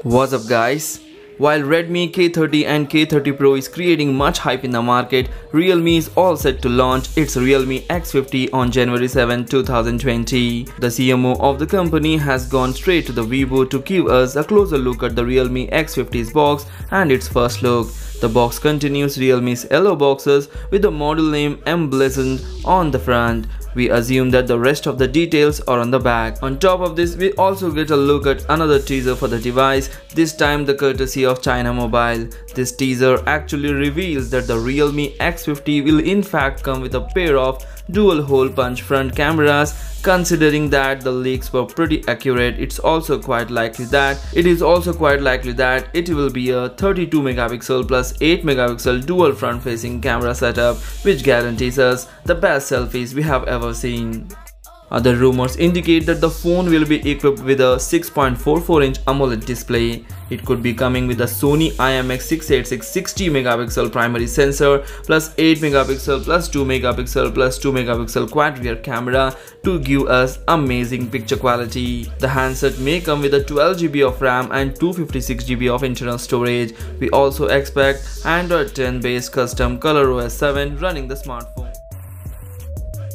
What's up guys? While Redmi K30 and K30 Pro is creating much hype in the market, Realme is all set to launch its Realme X50 on January 7, 2020. The CMO of the company has gone straight to the Weibo to give us a closer look at the Realme X50's box and its first look. The box continues Realme's yellow boxes with the model name emblazoned on the front. We assume that the rest of the details are on the back. On top of this, we also get a look at another teaser for the device, this time the courtesy of China Mobile. This teaser actually reveals that the Realme X50 will in fact come with a pair of dual hole punch front cameras. Considering that the leaks were pretty accurate, it is also quite likely that it will be a 32 megapixel plus 8 megapixel dual front facing camera setup, which guarantees us the best selfies we have ever seen. Other rumors indicate that the phone will be equipped with a 6.44-inch AMOLED display. It could be coming with a Sony IMX686 60 megapixel primary sensor plus 8 megapixel plus 2 megapixel plus 2 megapixel quad rear camera to give us amazing picture quality. The handset may come with a 12 GB of RAM and 256 GB of internal storage. We also expect Android 10 based custom ColorOS 7 running the smartphone.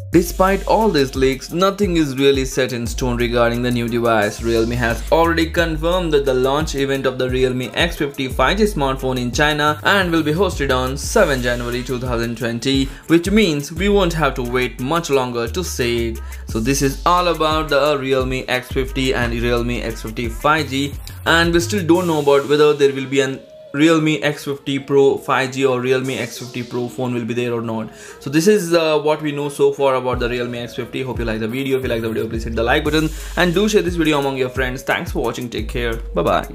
Despite all these leaks, nothing is really set in stone regarding the new device. Realme has already confirmed that the launch event of the Realme X50 5G smartphone in China and will be hosted on 7 January 2020, which means we won't have to wait much longer to see it. So this is all about the Realme X50 and Realme X50 5G, and we still don't know about whether there will be an Realme X50 Pro 5G or Realme X50 Pro phone will be there or not. So this is what we know so far about the Realme X50. Hope you like the video. If you like the video, please hit the like button and do share this video among your friends. Thanks for watching. Take care. Bye bye.